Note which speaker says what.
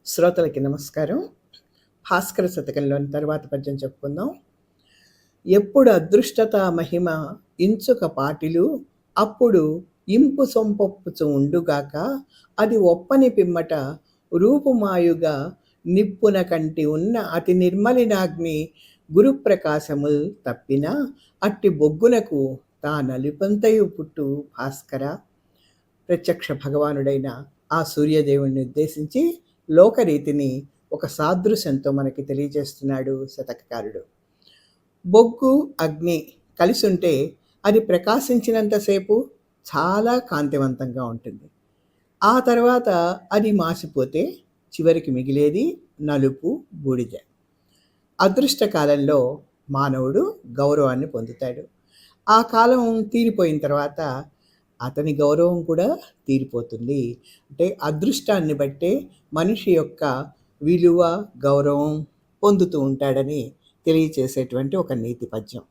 Speaker 1: శ్రోతలకి నమస్కారం. భాస్కర శతకంలోని తరువాత పద్యం చెప్పుకుందాం. ఎప్పుడు అదృష్టత మహిమ ఇంచుక పాటిలు అప్పుడు ఇంపు సొంపొప్పుచు ఉండుగాక అది ఒప్పని పిమ్మట రూపుమాయుగా నిప్పున కంటి ఉన్న అతి నిర్మలినాగ్ని గురుప్రకాశముల్ తప్పిన అట్టి బొగ్గునకు తా నలిపంతయు పుట్టు భాస్కర. ప్రత్యక్ష భగవానుడైన ఆ సూర్యదేవుణ్ణి ఉద్దేశించి లోకరీతిని ఒక సాదృశ్యంతో మనకి తెలియజేస్తున్నాడు శతకకారుడు. బొగ్గు అగ్ని కలిసి ఉంటే అది ప్రకాశించినంతసేపు చాలా కాంతివంతంగా ఉంటుంది. ఆ తర్వాత అది మాసిపోతే చివరికి మిగిలేది నలుపు, బూడిద. అదృష్ట కాలంలో మానవుడు గౌరవాన్ని పొందుతాడు. ఆ కాలం తీరిపోయిన తర్వాత అతని గౌరవం కూడా తీరిపోతుంది. అంటే అదృష్టాన్ని బట్టే మనిషి యొక్క విలువ, గౌరవం పొందుతూ ఉంటాడని తెలియచేసేటువంటి ఒక నీతి పద్యం.